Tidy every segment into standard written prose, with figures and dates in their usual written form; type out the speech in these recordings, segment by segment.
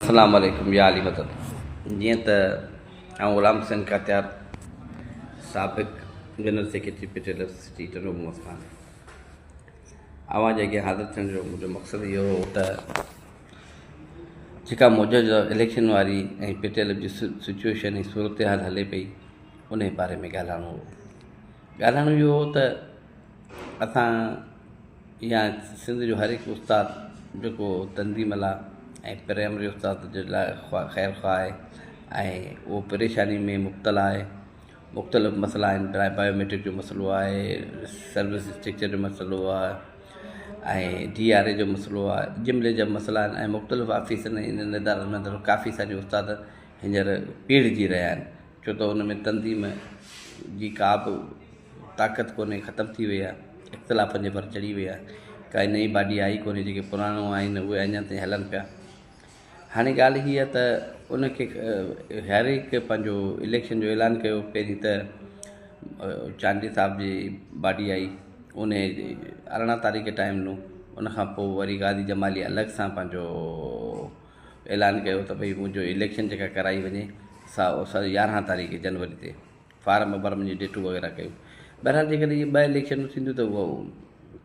अस्सलाम वालेकुम या अली मदद। जीअं त ग़ुलाम हुसैन कात्यार साबिक़ जनरल सेक्रेटरी पीटीएल स्टेट रूम खां आवाज़ अॻियां हाज़िर थियण जो मुंहिंजो मक़सदु इहो हो त जेका मौजूदा इलेक्शन वारी ऐं पीटीएल जी सिचुएशन ऐं सूरत हाल हले पई उन बारे में ॻाल्हाइणो हो। ॻाल्हाइणो इहो हो त असां या सिंध जो हर हिकु उस्ताद जेको तंज़ीम आहे ऐं प्राइमरी उस्ताद जे लाइ ख़ैर ख़्वाह आहे ऐं उहो परेशानी में मुब्तला आहे। मुख़्तलिफ़ मसइला आहिनि, बायोमेट्रिक जो मसइलो आहे, सर्विस स्ट्रक्चर जो मसइलो आहे ऐं DRA जो मसइलो आहे, जुमिले जा मसइला आहिनि ऐं मुख़्तलिफ़ ऑफिसनि इन इदारनि में अंदरि काफ़ी सारी उस्ताद हींअर पीढ़िजी रहिया आहिनि, छो त उन में तंज़ीम जी का बि ताक़त कोन्हे, ख़तमु थी वई आहे, इख़्तिलाफ़नि जे पर चढ़ी वई आहे, काई नई बाडी आई कोन्हे, जेके पुराणो आहिनि उहे अञा ताईं हलनि पिया। हाणे ॻाल्हि हीअ त उनखे हर हिकु पंहिंजो इलेक्शन जो ऐलान कयो। पहिरीं त चांडी साहिब जी बाडी आई, उन 18 तारीख़ टाइम ॾिनो। उनखां पोइ वरी गाज़ी जमाली अलॻि सां पंहिंजो ऐलान कयो त भई मुंहिंजो इलेक्शन जेका कराई वञे सा 11 तारीख़ जनवरी ते फार्म भरण जी डेटूं वग़ैरह कयूं। बहरहाल जेकॾहिं इहे 2 इलेक्शनूं थींदियूं त उहो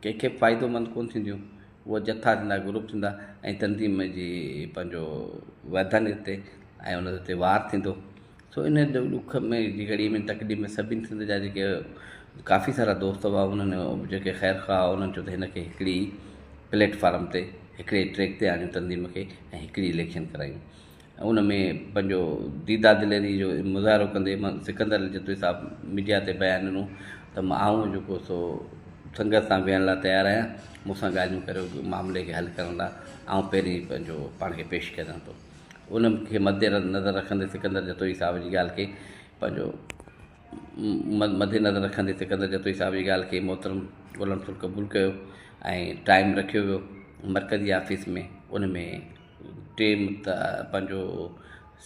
कंहिंखे फ़ाइदोमंद कोन थींदियूं, उहे जथा थींदा, ग्रुप थींदा ऐं तंज़ीम जी पंहिंजो वधनि हिते ऐं उन ते वार थींदो। सो इन ॾुख में जी घड़ी में तकलीफ़ में सभिनी सिंध जा जेके काफ़ी सारा दोस्त हुआ, उन्हनि जेके ख़ैर ख़्वाह उन्हनि चयो त हिनखे हिकिड़ी प्लेटफार्म ते हिकिड़े ट्रैक ते आणियूं तंज़ीम खे ऐं हिकिड़ी इलेक्शन करायूं। ऐं उन में पंहिंजो दीदा दिलेरी जो मुज़ाहिरो कंदे सिकंदर जतोई साहिबु मीडिया ते बयानु ॾिनो त आऊं जेको सो संगत सां विहण लाइ तयारु आहियां, मूंसां ॻाल्हियूं करियो, मामले खे हल करण लाइ ऐं पहिरीं पंहिंजो पाण खे पेश कयां थो। उन खे मदे नज़र रखंदे सिकंदर जतोई साहिब जी ॻाल्हि खे पंहिंजो मदे नज़र रखंदे सिकंदर जतोई साहिब जी ॻाल्हि खे मोहतरम ग़ुलाम रसूल क़बूल कयो ऐं टाइम रखियो वियो मरकज़ी ऑफिस में। उन में टे पंहिंजो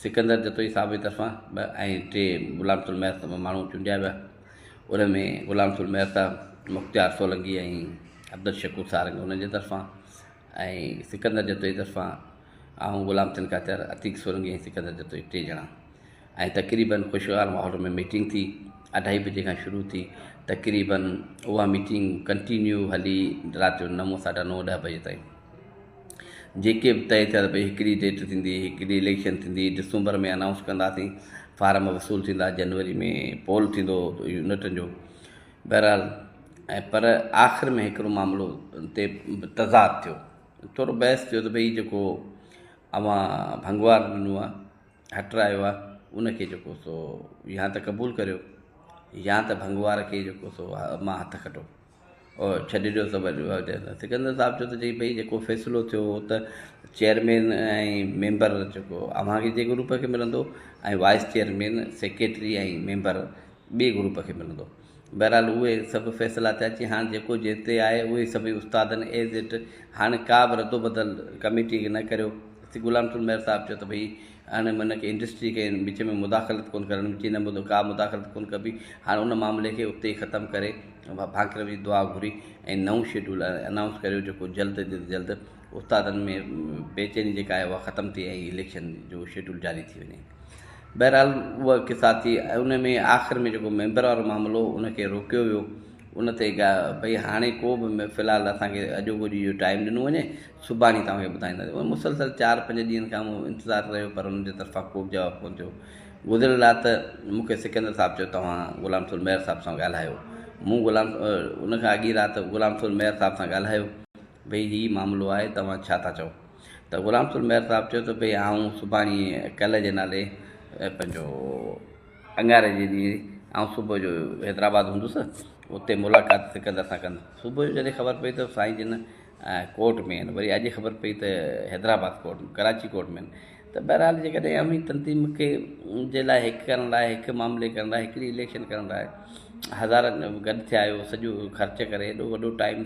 सिकंदर जतोई साहिब जी तरफ़ां ऐं 3 ग़ुलाम रसूल मेहर साहिब माण्हू चूंडिया विया। उन में ग़ुलाम रसूल मेहर साहिब, मुख़्तियार सोलंकी ऐं अब्दुल शकूर सारंग उनजे तरफ़ां ऐं सिकंदर जतोई तरफ़ां ऐं ग़ुलाम हुसैन कात्यार, अतीक सोलंकी ऐं सिकंदर जतोई 3 ॼणा ऐं तक़रीबन ख़ुशहाल माहौल में मीटिंग थी। 2:30 बजे खां शुरू थी, तक़रीबन उहा मीटिंग कंटिन्यू हली राति जो 9, 9:30, 10 बजे ताईं। जेके बि तइ थिया भई हिकिड़ी डेट थींदी, हिकिड़ी इलेक्शन थींदी, दिसंबर में अनाउंस कंदासीं, फार्म वसूल थींदा, जनवरी में पोल थींदो यूनिटनि जो। बहरहाल ऐं पर आख़िर में हिकिड़ो मामिलो ते तज़ाद थियो, थोरो बहस थियो त भई जेको अवां भंगवार ॾिनो आहे, हटरायो आहे, उनखे जेको सो या त क़बूल करियो या त भंगवार खे जेको सो मां हथ खटो और छॾे ॾियो। सिकंदर साहिबु चयो त चई भई जेको फ़ैसिलो थियो त चेयरमैन ऐं मेंबर जेको अव्हां जे ग्रुप खे मिलंदो ऐं वाइस चेयरमैन, सेक्रेटरी ऐं मेंबर ॿिए ग्रुप खे मिलंदो। बहरहाल उहे सभु फ़ैसिला थिया। अची हाणे जेको जिते आहे उहे सभई उस्तादनि एज़ इट, हाणे का बि रदो बदल कमेटी खे न करियो। ग़ुलाम रसूल मेहर साहिबु चयो त भई हाणे मन खे इंडस्ट्री खे विच में मुदाख़लत कोन करणु, विच न का मुदाख़लत कोन कबी। हाणे उन मामले खे उते ई ख़तमु करे भाकुर जी दुआ घुरी ऐं नओं शेड्यूल अनाउंस करियो जेको जल्द जल्द उस्तादनि में बेचैनी जेका आहे उहा ख़तमु थी ऐं इलेक्शन जो शेड्यूल जारी थी वञे। बहरहाल उहा किसा थी। उन में आख़िर में जेको मेंबर वारो मामिलो उनखे रोकियो वियो। उन ते भई हाणे को बि फ़िलहालु असांखे अॼोको ॾींहुं जो टाइम ॾिनो वञे, सुभाणे तव्हांखे ॿुधाईंदासीं। उन मुसलसल 4-5 ॾींहंनि खां मूं इंतज़ारु रहियो पर उन्हनि जे तरफ़ां को बि जवाबु कोन थियो। गुज़िरियल राति मूंखे सिकंदर साहिबु चयो तव्हां ग़ुलाम रसूल मेहर साहिब सां ॻाल्हायो। मूं उनखां अॻी राति ग़ुलाम रसूल मेहर साहिब सां ॻाल्हायो भई हीउ मामिलो आहे, तव्हां छा था चओ। त ग़ुलाम रसूल मेहर साहिबु चयो त भई आऊं सुभाणे कल्ह जे नाले पंहिंजो अंगारे जे ॾींहुं सुबुह जो हैदराबाद हूंदुसि, उते मुलाक़ात सिकंदर सां कंदुसि। सुबुह जो जॾहिं ख़बर पई त साईं जिन कोर्ट में आहिनि, वरी अॼु ख़बर पई त हैदराबाद कोर्ट कराची कोर्ट में आहिनि। त बहरहाल जेकॾहिं अमी तंज़ीम खे जे लाइ हिकु करण लाइ, हिकु मामले करण लाइ, हिकिड़ी इलेक्शन करण लाइ हज़ार गॾु थिया आहियो, सॼो ख़र्च करे, एॾो वॾो टाइम